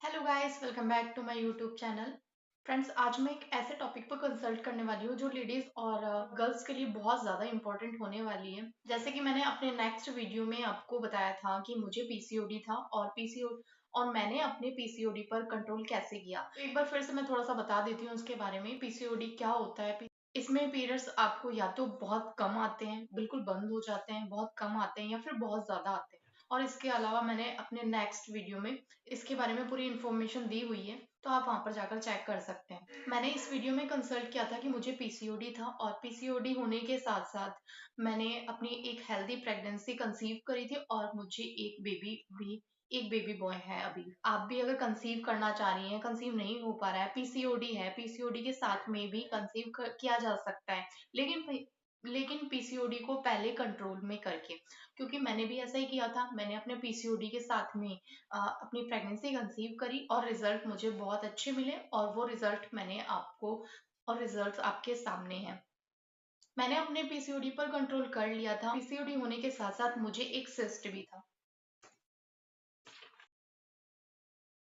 Hello guys, welcome back to my YouTube channel. Friends, आज मैं एक ऐसे टॉपिक पर कंसल्ट करने वाली हूँ जो लेडीज और गर्ल्स के लिए बहुत ज़्यादा इंपॉर्टेंट होने वाली है। जैसे कि मैंने अपने नेक्स्ट वीडियो में आपको बताया था कि मुझे पीसीओडी था और पीसीओडी और मैंने अपने पीसीओडी पर कंट्रोल कैसे किया। तो एक बार फिर से मैं थोड़ा सा बता देती हूँ उसके बारे में। पीसीओडी क्या होता है? इसमें पीरियड्स आपको या तो बहुत कम आते हैं, बिल्कुल बंद हो जाते हैं, बहुत कम आते हैं या फिर बहुत ज़्यादा आते हैं। और इसके अलावा मैंने अपने नेक्स्ट वीडियो में इसके बारे में पूरी इन्फॉर्मेशन दी हुई है, तो आप वहाँ पर जाकर चेक कर सकते हैं। मैंने इस वीडियो में कंसल्ट किया था कि मुझे पीसीओडी था और पीसीओडी होने के साथ साथ मैंने अपनी एक हेल्दी प्रेगनेंसी कंसीव करी थी और मुझे एक बेबी बॉय है। अभी आप भी अगर कंसीव करना चाह रही हैं, कंसीव नहीं हो पा रहा है, पीसीओडी है, पीसीओडी के साथ में भी कंसीव किया जा सकता है, लेकिन लेकिन पीसीओडी को पहले कंट्रोल में करके। क्योंकि मैंने भी ऐसा ही किया था। मैंने अपने पीसीओडी के साथ में अपनी प्रेगनेंसी कंसीव करी और रिजल्ट मुझे बहुत अच्छे मिले और वो रिजल्ट मैंने आपको और रिजल्ट्स आपके सामने हैं। मैंने अपने पीसीओडी पर कंट्रोल कर लिया था। पीसीओडी होने के साथ साथ मुझे एक सिस्ट भी था।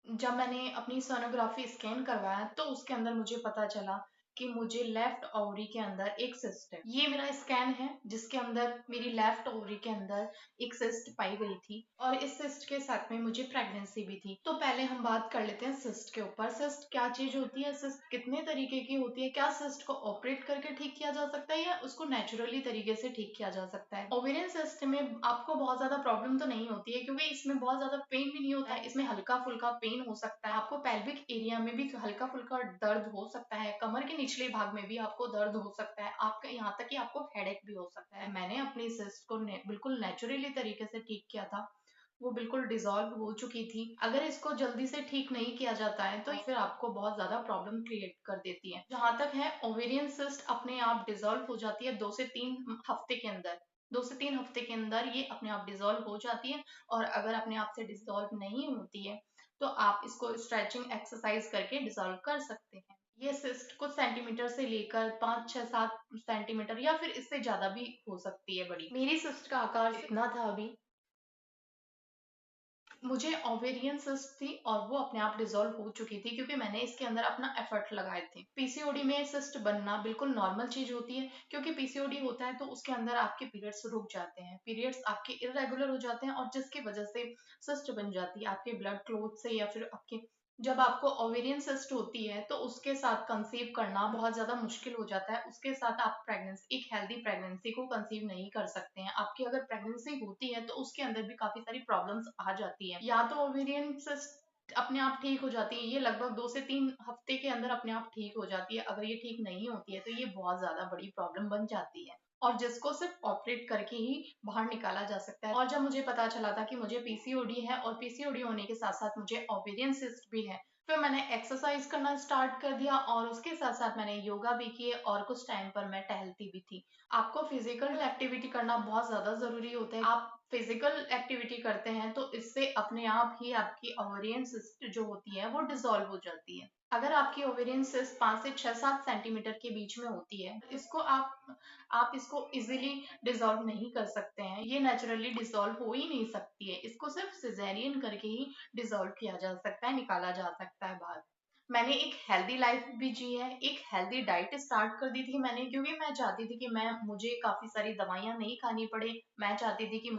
जब मैंने अपनी सोनोग्राफी स्कैन करवाया तो उसके अंदर मुझे पता चला कि मुझे लेफ्ट ओवरी के अंदर एक सिस्ट है। ये मेरा स्कैन है जिसके अंदर मेरी लेफ्ट ओवरी के अंदर एक सिस्ट पाई गई थी और इस सिस्ट के साथ में मुझे प्रेगनेंसी भी थी। तो पहले हम बात कर लेते हैं सिस्ट के ऊपर। सिस्ट क्या चीज होती है, सिस्ट कितने तरीके की होती है, क्या सिस्ट को ऑपरेट करके ठीक किया जा सकता है या उसको नेचुरली तरीके से ठीक किया जा सकता है। ओवेरियन सिस्ट में आपको बहुत ज्यादा प्रॉब्लम तो नहीं होती है क्योंकि इसमें बहुत ज्यादा पेन भी नहीं होता है। इसमें हल्का फुल्का पेन हो सकता है, आपको पेल्विक एरिया में भी हल्का फुल्का दर्द हो सकता है, कमर के निचले भाग में भी आपको दर्द हो सकता है, आपका यहाँ तक कि आपको हेडेक भी हो सकता है। मैंने अपनी सिस्ट को बिल्कुल नेचुरली तरीके से ठीक किया था। वो बिल्कुल डिसॉल्व हो चुकी थी। अगर इसको जल्दी से ठीक नहीं किया जाता है तो फिर आपको बहुत ज्यादा प्रॉब्लम क्रिएट कर देती है। जहां तक है ओवेरियन सिस्ट अपने आप डिसॉल्व हो जाती है 2 से 3 हफ्ते के अंदर। 2 से 3 हफ्ते के अंदर ये अपने आप डिसॉल्व हो जाती है। और अगर अपने आप से डिसॉल्व नहीं होती है तो आप इसको स्ट्रेचिंग एक्सरसाइज करके डिसॉल्व कर सकते हैं। ये सिस्ट कुछ सेंटीमीटर से लेकर 5 6 7 सेंटीमीटर या फिर इससे ज्यादा भी हो सकती है बड़ी। मेरी सिस्ट का आकार इतना था अभी। मुझे ओवेरियन सिस्ट थी और वो अपने आप डिसॉल्व हो चुकी थी क्योंकि मैंने इसके अंदर अपना एफर्ट लगाए थे। पीसीओडी में सिस्ट बनना बिल्कुल नॉर्मल चीज होती है क्योंकि पीसीओडी होता है तो उसके अंदर आपके पीरियड्स रुक जाते हैं, पीरियड्स आपके इरेगुलर हो जाते हैं और जिसकी वजह से सिस्ट बन जाती है आपके ब्लड क्लॉट से या फिर आपके। जब आपको ओवेरियन सिस्ट होती है तो उसके साथ कंसीव करना बहुत ज्यादा मुश्किल हो जाता है। उसके साथ आप प्रेगनेंसी, एक हेल्दी प्रेगनेंसी को कंसीव नहीं कर सकते हैं। आपकी अगर प्रेगनेंसी होती है तो उसके अंदर भी काफी सारी प्रॉब्लम्स आ जाती है। या तो ओवेरियन सिस्ट अपने आप ठीक हो जाती है, ये लगभग 2 से 3 हफ्ते के अंदर अपने आप ठीक हो जाती है। अगर ये ठीक नहीं होती है तो ये बहुत ज्यादा बड़ी प्रॉब्लम बन जाती है और जिसको सिर्फ ऑपरेट करके ही बाहर निकाला जा सकता है। और जब मुझे पता चला था कि मुझे पीसीओडी है और पीसीओडी होने के साथ साथ मुझे ओवेरियन सिस्ट भी है, फिर मैंने एक्सरसाइज करना स्टार्ट कर दिया और उसके साथ साथ मैंने योगा भी किए और कुछ टाइम पर मैं टहलती भी थी। आपको फिजिकल एक्टिविटी करना बहुत ज्यादा जरूरी होता है। आप फिजिकल एक्टिविटी करते हैं तो इससे अपने आप ही आपकी ओवेरियन सिस्ट जो होती है वो डिसॉल्व हो जाती है। अगर आपकी ओवेरियन सिस्ट 5 से 6 7 सेंटीमीटर के बीच में होती है, इसको आप इसको इजीली डिसॉल्व नहीं कर सकते हैं। ये नेचुरली डिसॉल्व हो ही नहीं सकती है। इसको सिर्फ सिजेरियन करके ही डिसॉल्व किया जा सकता है, निकाला जा सकता है बाहर। मैंने एक हेल्दी लाइफ भी जी है, एक हेल्दी डाइट स्टार्ट कर दी थी मैंने क्योंकि मैं चाहती थी कि मुझे काफी सारी दवाइयाँ नहीं खानी पड़े। मैं चाहती थी कि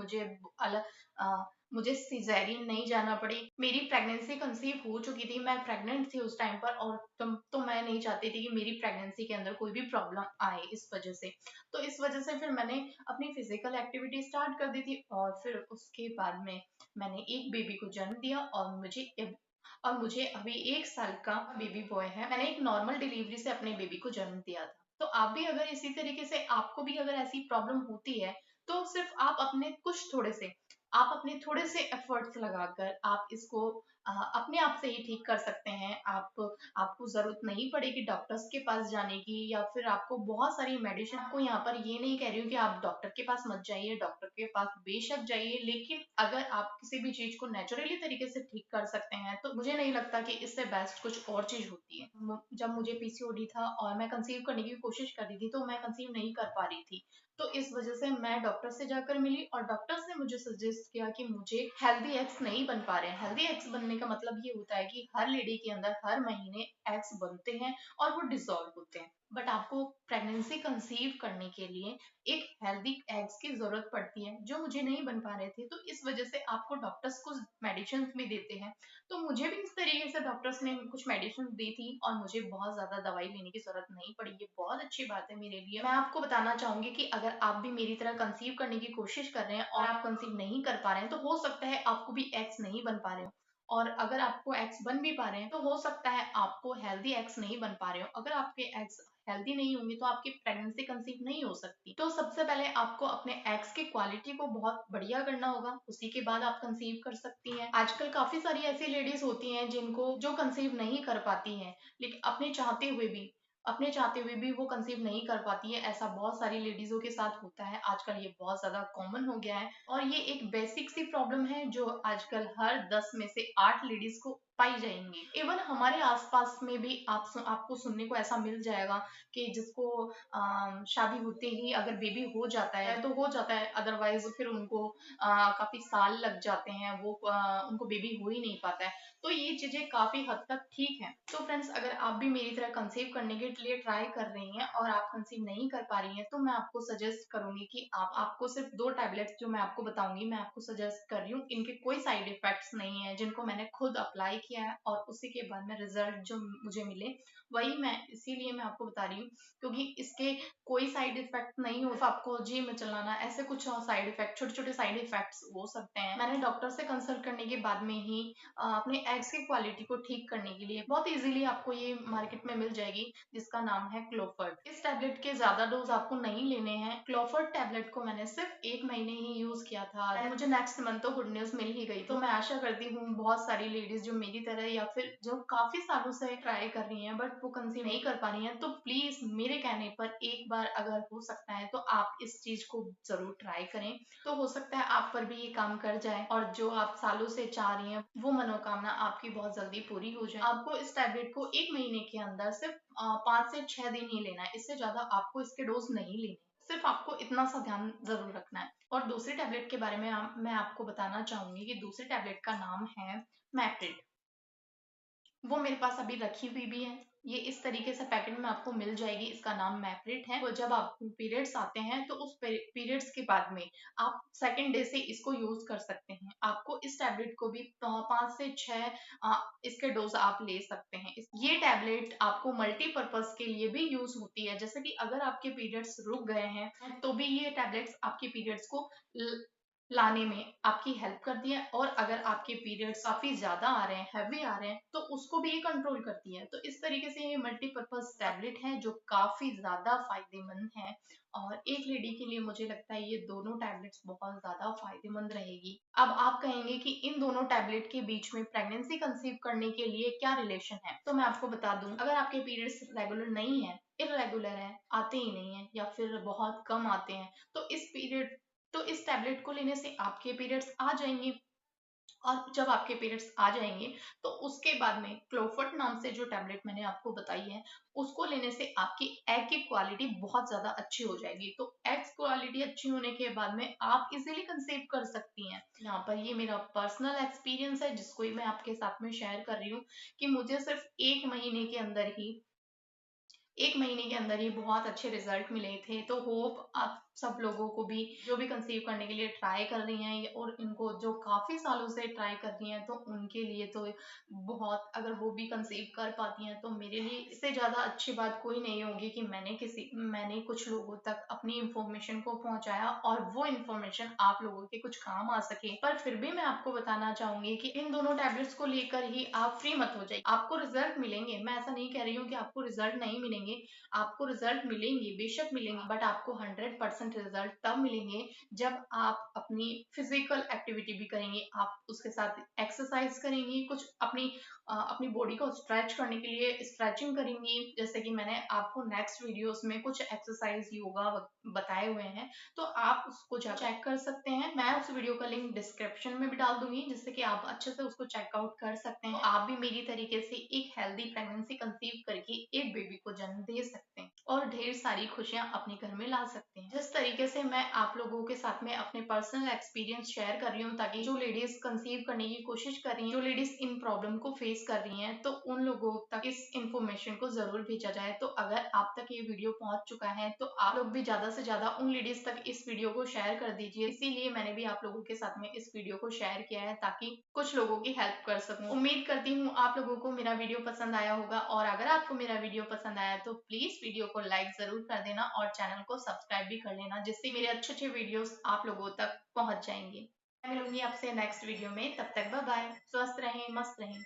अलग मुझे सिजेरियन नहीं जाना पड़े। मेरी प्रेगनेंसी कंसीव हो चुकी थी, मैं प्रेग्नेंट थी उस टाइम पर और तो मैं नहीं चाहती थी कि मेरी प्रेगनेंसी के अंदर कोई भी प्रॉब्लम आए इस वजह से। तो इस वजह से फिर मैंने अपनी फिजिकल एक्टिविटी स्टार्ट कर दी थी और फिर उसके बाद में मैंने एक बेबी को जन्म दिया और मुझे अभी 1 साल का बेबी बॉय है। मैंने एक नॉर्मल डिलीवरी से अपने बेबी को जन्म दिया था। तो आप भी अगर इसी तरीके से आपको भी अगर ऐसी प्रॉब्लम होती है तो सिर्फ आप अपने थोड़े से एफर्ट्स लगाकर आप इसको अपने आप से ही ठीक कर सकते हैं। आपको जरूरत नहीं पड़ेगी डॉक्टर्स के पास जाने की या फिर आपको बहुत सारी मेडिसिन। आपको यहाँ पर ये नहीं कह रही हूँ कि आप डॉक्टर के पास मत जाइए, डॉक्टर के पास बेशक जाइए, लेकिन अगर आप किसी भी चीज को नेचुरली तरीके से ठीक कर सकते हैं तो मुझे नहीं लगता कि इससे बेस्ट कुछ और चीज होती है। जब मुझे पीसीओडी था और मैं कंसीव करने की कोशिश कर रही थी तो मैं कंसीव नहीं कर पा रही थी। तो इस वजह से मैं डॉक्टर से जाकर मिली और डॉक्टर्स ने मुझे सजेस्ट किया कि मुझे हेल्दी एग्स नहीं बन पा रहे हैं। हेल्दी एग्स बनने का मतलब ये होता है कि हर लेडी के अंदर हर महीने एग्स बनते हैं और वो डिसॉल्व होते हैं। बट आपको प्रेगनेंसी कंसीव करने के लिए एक हेल्दी एग्स की जरूरत पड़ती है, जो मुझे नहीं बन पा रहे थे, तो इस वजह से आपको डॉक्टर्स कुछ मेडिसिन भी देते हैं। तो मुझे भी इस तरीके से डॉक्टर्स ने कुछ मेडिसिन दी थी और मुझे बहुत ज्यादा दवाई लेने की जरूरत नहीं पड़ी। ये बहुत अच्छी बात है मेरे लिए। मैं आपको बताना चाहूंगी कि अगर आप भी मेरी तरह कंसीव करने की कोशिश कर रहे हैं और आप कंसीव नहीं कर पा रहे हैं, तो हो सकता है आपको भी एग्स नहीं बन पा रहे हो। और अगर आपको एग्स बन भी पा रहे हैं, तो हो सकता है आपको हेल्दी एग्स नहीं बन पा रहे हो। अगर आपके एग्स हेल्दी नहीं होंगे तो आपकी प्रेगनेंसी कंसीव नहीं हो सकती। तो सबसे पहले आपको अपने एग्स की क्वालिटी को बहुत बढ़िया करना होगा, उसी के बाद आप कंसीव कर सकती हैं। आजकल काफी सारी ऐसी लेडीज होती हैं जिनको जो कंसीव नहीं कर पाती हैं, लेकिन अपने चाहते हुए भी वो कंसीव नहीं कर पाती है। ऐसा बहुत सारी लेडीजों के साथ होता है। आजकल ये बहुत ज्यादा कॉमन हो गया है और ये एक बेसिक सी प्रॉब्लम है जो आजकल हर 10 में से 8 लेडीज को पाई जाएंगी। इवन हमारे आसपास में भी आपको सुनने को ऐसा मिल जाएगा कि जिसको शादी होते ही अगर बेबी हो जाता है तो हो जाता है, अदरवाइज फिर उनको काफी साल लग जाते हैं, वो उनको बेबी हो ही नहीं पाता है। तो ये चीजें काफी हद तक ठीक है। तो फ्रेंड्स, अगर आप भी मेरी तरह कंसीव करने के लिए ट्राई कर रही हैं और आप कंसीव नहीं कर पा रही हैं, तो मैं आपको सजेस्ट करूंगी कि आपको सिर्फ 2 टैबलेट्स जो मैं आपको बताऊंगी, मैं आपको सजेस्ट कर रही हूँ। इनके कोई साइड इफेक्ट्स नहीं है, जिनको मैंने खुद अप्लाई किया है और उसी के बाद में रिजल्ट जो मुझे मिले वही मैं इसीलिए मैं आपको बता रही हूँ, क्योंकि इसके कोई साइड इफेक्ट नहीं हो। आपको जिम में चलाना, ऐसे कुछ साइड इफेक्ट, छोटे छोटे साइड इफेक्ट्स हो सकते हैं। मैंने डॉक्टर से कंसल्ट करने के बाद में ही अपने एग्स की क्वालिटी को ठीक करने के लिए बहुत इजीली आपको ये मार्केट में मिल जाएगी, जिसका नाम है क्लोफर्ट। इस टैबलेट के ज्यादा डोज आपको नहीं लेने हैं। क्लोफर्ट टैबलेट को मैंने सिर्फ 1 महीने ही यूज किया था, मुझे नेक्स्ट मंथ तो गुड न्यूज मिल ही गई। तो मैं आशा करती हूँ बहुत सारी लेडीज जो मेरी तरह या फिर जो काफी सालों से ट्राई कर रही हैं बट वो कंसीव नहीं कर पा रही हैं, तो प्लीज मेरे कहने पर एक बार अगर हो सकता है तो आप इस चीज को जरूर ट्राई करें। तो हो सकता है आप पर भी ये काम कर जाए और जो आप सालों से चाह रही हैं वो मनोकामना आपकी बहुत जल्दी पूरी हो जाए। आपको इस टैबलेट को 1 महीने के अंदर सिर्फ 5 से 6 दिन ही लेना है, इससे ज्यादा आपको इसके डोज नहीं लेने। सिर्फ आपको इतना सा ध्यान जरूर रखना है। और दूसरी टैबलेट के बारे में मैं आपको बताना चाहूंगी कि दूसरी टैबलेट का नाम है मैप्रिड। वो मेरे पास अभी रखी हुई भी है। ये इस तरीके से पैकेट में आपको मिल जाएगी। इसका नाम मैप्रिट है। वो जब आप पीरियड्स आते हैं तो उस पीरियड्स के बाद में आप सेकेंड डे से इसको यूज कर सकते हैं। आपको इस टैबलेट को भी 5 से 6 इसके डोज आप ले सकते हैं। ये टैबलेट आपको मल्टीपर्पज के लिए भी यूज होती है, जैसे कि अगर आपके पीरियड्स रुक गए हैं तो भी ये टैबलेट्स आपके पीरियड्स को लाने में आपकी हेल्प करती है। और अगर आपके पीरियड्स काफी ज्यादा आ रहे हैं, हैवी आ रहे हैं, तो उसको भी ये कंट्रोल करती है। तो इस तरीके से ये मल्टीपर्पज टैबलेट है जो काफी ज्यादा फायदेमंद है। और एक लेडी के लिए मुझे लगता है ये दोनों टैबलेट्स बहुत ज्यादा फायदेमंद रहेगी। अब आप कहेंगे कि इन दोनों टैबलेट के बीच में प्रेगनेंसी कंसीव करने के लिए क्या रिलेशन है, तो मैं आपको बता दूं, अगर आपके पीरियड्स रेगुलर नहीं है, इरेगुलर है, आते ही नहीं है या फिर बहुत कम आते हैं, तो इस टैबलेट को लेने से आपके पीरियड्स आ जाएंगे। और जब आपके पीरियड्स आ जाएंगे तो उसके बाद में क्लोफर्ट नाम से जो टैबलेट मैंने आपको बताई है, उसको लेने से आपकी एग की क्वालिटी बहुत ज्यादा अच्छी हो जाएगी। तो एग क्वालिटी अच्छी होने के बाद में आप इजीली कंसीव कर सकती हैं। यहाँ पर ये मेरा पर्सनल एक्सपीरियंस है जिसको मैं आपके साथ में शेयर कर रही हूँ कि मुझे सिर्फ 1 महीने के अंदर ही बहुत अच्छे रिजल्ट मिले थे। तो होप आप सब लोगों को भी, जो भी कंसीव करने के लिए ट्राई कर रही हैं और इनको जो काफी सालों से ट्राई कर रही हैं, तो उनके लिए तो बहुत, अगर वो भी कंसीव कर पाती हैं तो मेरे लिए इससे ज्यादा अच्छी बात कोई नहीं होगी कि मैंने कुछ लोगों तक अपनी इंफॉर्मेशन को पहुंचाया और वो इंफॉर्मेशन आप लोगों के कुछ काम आ सके। पर फिर भी मैं आपको बताना चाहूंगी कि इन दोनों टैबलेट्स को लेकर ही आप फ्री मत हो जाइए। आपको रिजल्ट मिलेंगे, मैं ऐसा नहीं कह रही हूँ कि आपको रिजल्ट नहीं मिलेंगे। आपको रिजल्ट मिलेंगे, बेशक मिलेंगे, बट आपको 100% रिजल्ट तब मिलेंगे जब आप अपनी फिजिकल एक्टिविटी भी करेंगे, आप उसके साथ एक्सरसाइज करेंगी, कुछ अपनी बॉडी को स्ट्रेच करने के लिए स्ट्रेचिंग करेंगी। जैसे कि मैंने आपको नेक्स्ट वीडियोस में कुछ एक्सरसाइज योगा बताए हुए हैं, तो आप उसको चेक कर सकते हैं। मैं उस वीडियो का लिंक डिस्क्रिप्शन में भी डाल दूंगी, जिससे कि आप अच्छे से उसको चेकआउट कर सकते हैं। आप भी मेरी तरीके से एक हेल्दी प्रेगनेंसी कंसीव करके एक बेबी को जन्म दे सकते हैं और ढेर सारी खुशियां अपने घर में ला सकते हैं। जिस तरीके से मैं आप लोगों के साथ में अपने पर्सनल एक्सपीरियंस शेयर कर रही हूँ, ताकि जो लेडीज कंसीव करने की कोशिश कर रही हैं, जो लेडीज इन प्रॉब्लम को फेस कर रही हैं, तो उन लोगों तक इस इंफॉर्मेशन को जरूर भेजा जाए। तो अगर आप तक ये वीडियो पहुंच चुका है तो आप लोग भी ज्यादा से ज्यादा उन लेडीज तक इस वीडियो को शेयर कर दीजिए। इसीलिए मैंने भी आप लोगों के साथ में इस वीडियो को शेयर किया है, ताकि कुछ लोगों की हेल्प कर सकूं। उम्मीद करती हूँ आप लोगों को मेरा वीडियो पसंद आया होगा, और अगर आपको मेरा वीडियो पसंद आया तो प्लीज वीडियो को लाइक जरूर कर देना और चैनल को सब्सक्राइब भी कर लेना, जिससे मेरे अच्छे अच्छे वीडियोस आप लोगों तक पहुंच जाएंगे। मैं मिलूंगी आपसे नेक्स्ट वीडियो में, तब तक बाय बाय, स्वस्थ रहें, मस्त रहें।